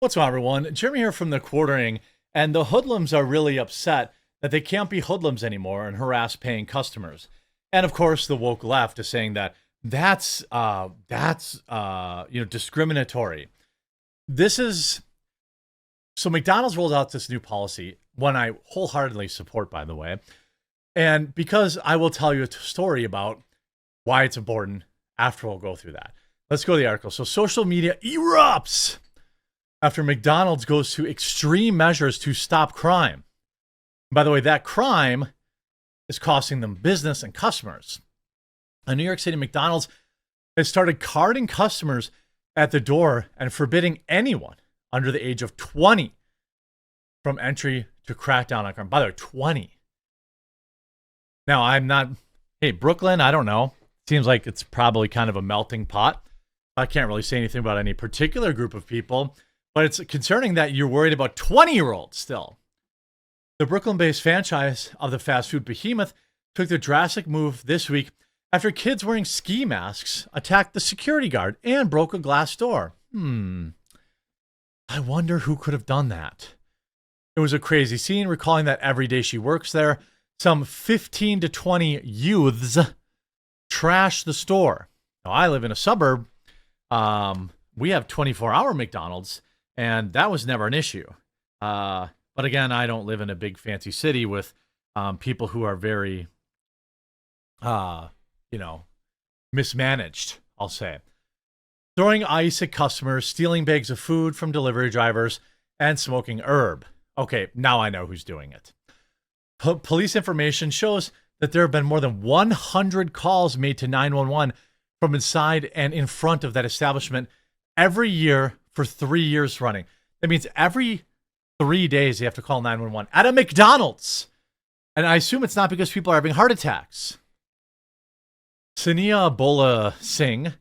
What's up, everyone? Jeremy here from the Quartering, and the hoodlums are really upset that they can't be hoodlums anymore and harass paying customers. And of course, the woke left is saying that that's discriminatory. This is so McDonald's rolled out this new policy, one I wholeheartedly support, by the way, and because I will tell you a story about why it's important after we'll go through that. Let's go to the article. So social media erupts after McDonald's goes to extreme measures to stop crime. By the way, that crime is costing them business and customers. A New York City McDonald's has started carding customers at the door and forbidding anyone under the age of 20 from entry to crack down on crime. By the way, 20. Now, hey, Brooklyn, I don't know. Seems like it's probably kind of a melting pot. I can't really say anything about any particular group of people. But it's concerning that you're worried about 20-year-olds still. The Brooklyn-based franchise of the fast food behemoth took the drastic move this week after kids wearing ski masks attacked the security guard and broke a glass door. I wonder who could have done that. It was a crazy scene, recalling that every day she works there, some 15 to 20 youths trash the store. Now, I live in a suburb. We have 24-hour McDonald's. And that was never an issue. But again, I don't live in a big fancy city with people who are very, mismanaged, I'll say. Throwing ice at customers, stealing bags of food from delivery drivers, and smoking herb. Okay, now I know who's doing it. Police information shows that there have been more than 100 calls made to 911 from inside and in front of that establishment every year for 3 years running. That means every 3 days you have to call 911 at a McDonald's. And I assume it's not because people are having heart attacks. Sania Bola Singh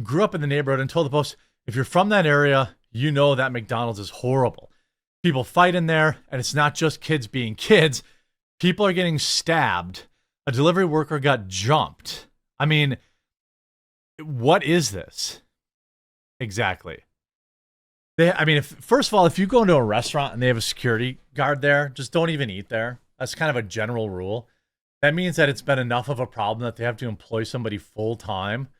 grew up in the neighborhood and told the Post, if you're from that area, you know that McDonald's is horrible. People fight in there, and it's not just kids being kids. People are getting stabbed. A delivery worker got jumped. I mean, what is this? Exactly. First of all, if you go into a restaurant and they have a security guard there, just don't even eat there. That's kind of a general rule. That means that it's been enough of a problem that they have to employ somebody full time.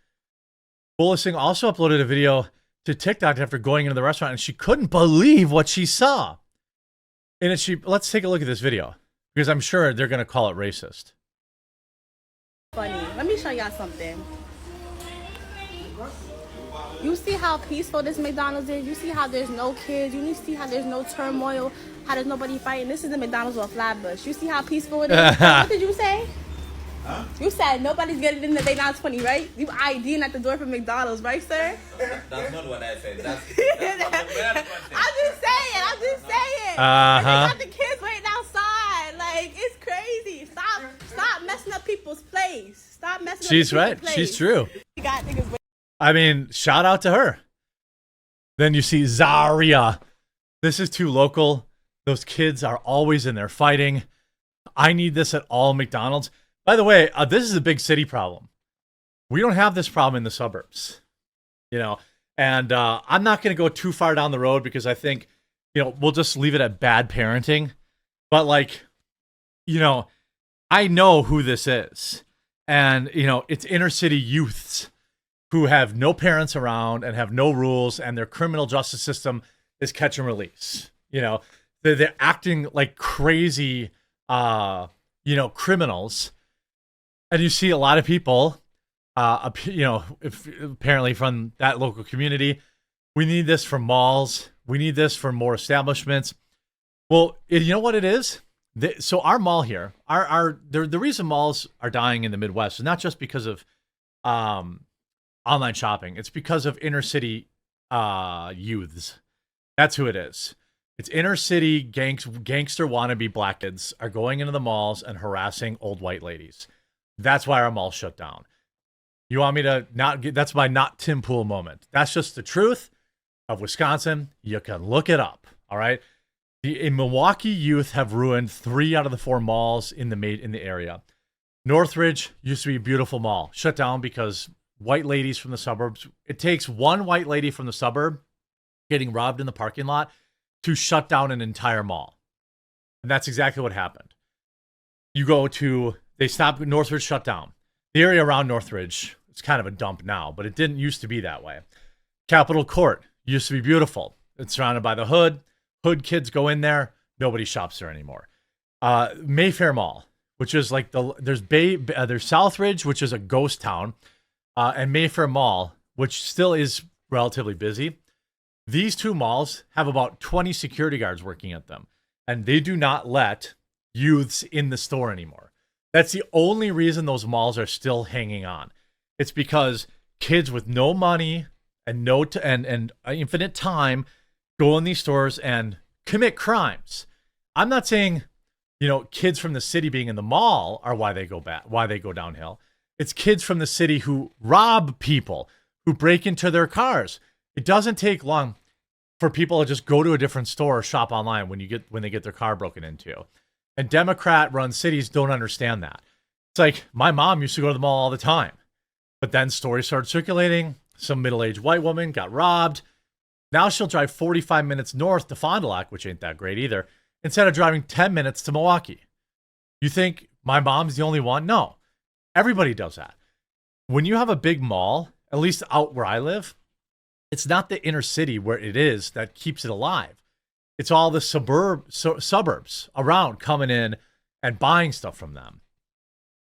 Bola Singh also uploaded a video to TikTok after going into the restaurant, and she couldn't believe what she saw. And let's take a look at this video, because I'm sure they're going to call it racist. Funny. Let me show y'all something. You see how peaceful this McDonald's is? You see how there's no kids? You see how there's no turmoil? How there's nobody fighting? This is the McDonald's on Flatbush. You see how peaceful it is? What did you say? Huh? You said nobody's getting in that they not 20, right? You IDing at the door for McDonald's, right, sir? That's not what I said. That's I'm just saying. Uh-huh. And they got the kids waiting outside. Like, it's crazy. Stop messing up people's place. Stop messing up She's people's right. place. She's true. You got niggas waiting. I mean, shout out to her. Then you see Zaria. This is too local. Those kids are always in there fighting. I need this at all McDonald's. By the way, this is a big city problem. We don't have this problem in the suburbs, and I'm not going to go too far down the road because I think, we'll just leave it at bad parenting. But I know who this is. And, it's inner city youths who have no parents around and have no rules, and their criminal justice system is catch and release. They're acting like crazy, criminals. And you see a lot of people, apparently from that local community. We need this for malls. We need this for more establishments. Well, you know what it is? So our mall here, the reason malls are dying in the Midwest is not just because of online shopping. It's because of inner city youths. That's who it is. It's inner city gangster wannabe black kids are going into the malls and harassing old white ladies. That's why our mall shut down. You want me to that's my not Tim Pool moment. That's just the truth of Wisconsin. You can look it up. All right. The Milwaukee youth have ruined 3 out of the 4 malls in the area. Northridge used to be a beautiful mall, shut down because white ladies from the suburbs. It takes one white lady from the suburb getting robbed in the parking lot to shut down an entire mall. And that's exactly what happened. They stopped, Northridge shut down. The area around Northridge, it's kind of a dump now, but it didn't used to be that way. Capitol Court used to be beautiful. It's surrounded by the hood. Hood kids go in there. Nobody shops there anymore. Mayfair Mall, which is like there's Southridge, which is a ghost town, and Mayfair Mall, which still is relatively busy. These two malls have about 20 security guards working at them, and they do not let youths in the store anymore. That's the only reason those malls are still hanging on. It's because kids with no money and and infinite time go in these stores and commit crimes. I'm not saying, kids from the city being in the mall are why they go downhill. It's kids from the city who rob people, who break into their cars. It doesn't take long for people to just go to a different store or shop online when they get their car broken into. And Democrat-run cities don't understand that. It's like, my mom used to go to the mall all the time. But then stories started circulating. Some middle-aged white woman got robbed. Now she'll drive 45 minutes north to Fond du Lac, which ain't that great either, instead of driving 10 minutes to Milwaukee. You think my mom's the only one? No. Everybody does that. When you have a big mall, at least out where I live, it's not the inner city where it is that keeps it alive. It's all the suburbs around coming in and buying stuff from them.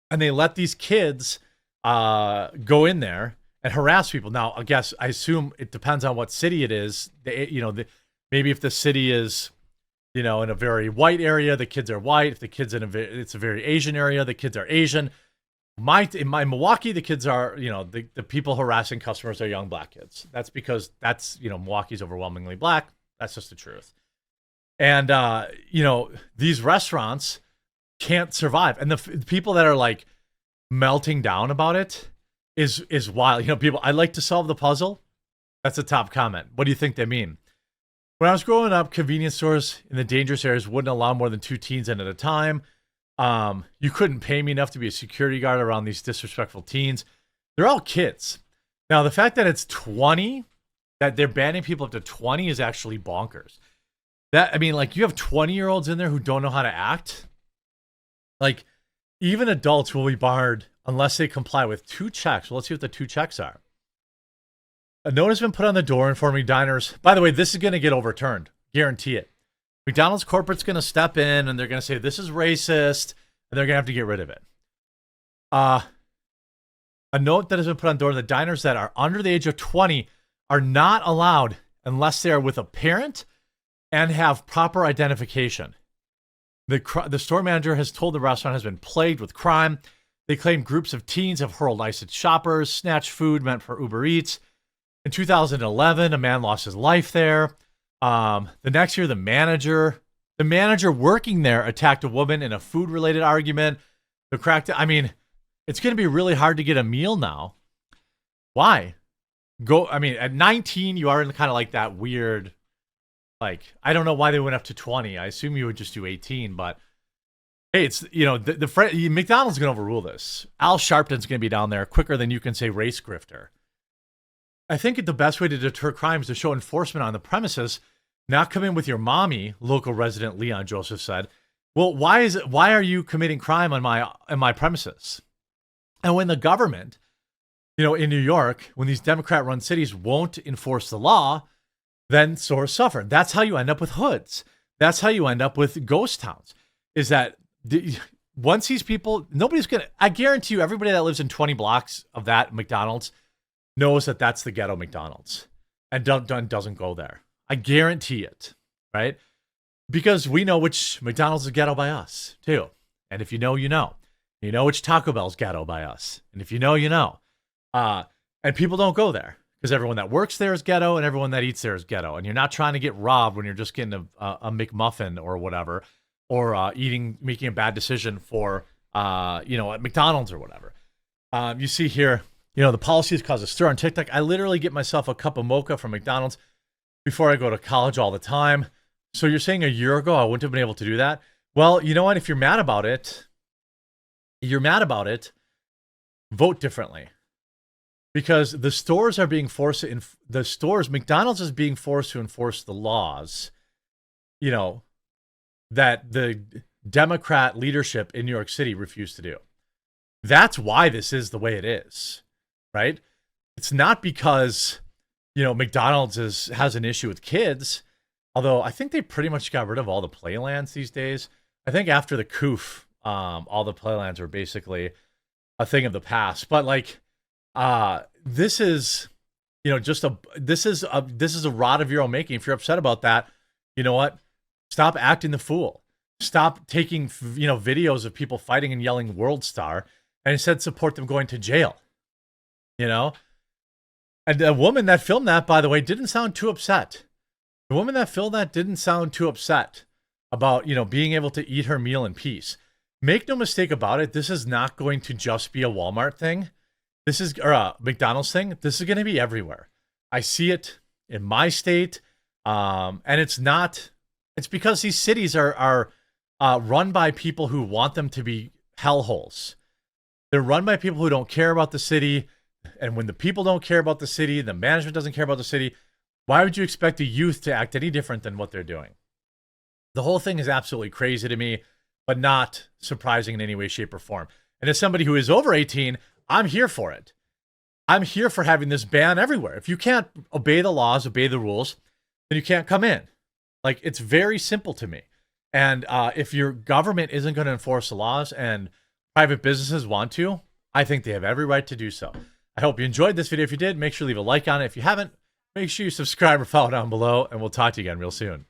And they let these kids go in there and harass people. Now, I assume it depends on what city it is. Maybe if the city is, in a very white area, the kids are white. If the kids it's a very Asian area, the kids are Asian. In my Milwaukee, the kids are, the people harassing customers are young black kids. That's because Milwaukee's overwhelmingly black. That's just the truth. And, these restaurants can't survive. And the people that are like melting down about it is wild. People, I like to solve the puzzle. That's a top comment. What do you think they mean? When I was growing up, convenience stores in the dangerous areas wouldn't allow more than 2 teens in at a time. You couldn't pay me enough to be a security guard around these disrespectful teens. They're all kids. Now, the fact that it's 20, that they're banning people up to 20 is actually bonkers. You have 20-year-olds in there who don't know how to act. Like, even adults will be barred unless they comply with 2 checks. Well, let's see what the 2 checks are. A note has been put on the door informing diners. By the way, this is going to get overturned. Guarantee it. McDonald's corporate's going to step in and they're going to say this is racist, and they're going to have to get rid of it. A note that has been put on the door: the diners that are under the age of 20 are not allowed unless they are with a parent and have proper identification. The store manager has told the restaurant has been plagued with crime. They claim groups of teens have hurled ice at shoppers, snatched food meant for Uber Eats. In 2011, a man lost his life there. The next year, the manager working there attacked a woman in a food-related argument. It's going to be really hard to get a meal now. Why? At 19, you are in kind of like that weird, I don't know why they went up to 20. I assume you would just do 18, but hey, it's, McDonald's going to overrule this. Al Sharpton's going to be down there quicker than you can say race grifter. I think the best way to deter crime is to show enforcement on the premises, not come in with your mommy, local resident Leon Joseph said. Well, why are you committing crime on my premises? And when the government, in New York, when these Democrat-run cities won't enforce the law, then stores suffer. That's how you end up with hoods. That's how you end up with ghost towns. Is that once these people, I guarantee you, everybody that lives in 20 blocks of that McDonald's knows that that's the ghetto McDonald's and doesn't go there. I guarantee it, right? Because we know which McDonald's is ghetto by us, too. And if you know, you know. You know which Taco Bell's ghetto by us. And if you know, you know. And people don't go there because everyone that works there is ghetto and everyone that eats there is ghetto. And you're not trying to get robbed when you're just getting a McMuffin or whatever, or making a bad decision for, at McDonald's or whatever. You see here, the policy has caused a stir on TikTok. I literally get myself a cup of mocha from McDonald's before I go to college all the time. So you're saying a year ago I wouldn't have been able to do that? Well, you know what? If you're mad about it, vote differently. because the stores are being forced to McDonald's is being forced to enforce the laws, you know, that the Democrat leadership in New York City refused to do. That's why this is the way it is, right? It's not because, you know, McDonald's has an issue with kids, although I think they pretty much got rid of all the playlands these days. I think after the COOF, all the playlands were basically a thing of the past. But like, this is, you know, this is a rod of your own making. If you're upset about that, you know what? Stop acting the fool. Stop taking, you know, videos of people fighting and yelling "World Star," and instead support them going to jail. You know, and the woman that filmed that, by the way, didn't sound too upset. The woman that filmed that didn't sound too upset about, you know, being able to eat her meal in peace. Make no mistake about it. This is not going to just be a Walmart thing. Or a McDonald's thing. This is going to be everywhere. I see it in my state. And it's because these cities are run by people who want them to be hellholes. They're run by people who don't care about the city. And when the people don't care about the city, the management doesn't care about the city, why would you expect the youth to act any different than what they're doing? The whole thing is absolutely crazy to me, but not surprising in any way, shape, or form. And as somebody who is over 18, I'm here for it. I'm here for having this ban everywhere. If you can't obey the laws, obey the rules, then you can't come in. Like, it's very simple to me. And if your government isn't going to enforce the laws and private businesses want to, I think they have every right to do so. I hope you enjoyed this video. If you did, make sure to leave a like on it. If you haven't, make sure you subscribe or follow down below, and we'll talk to you again real soon.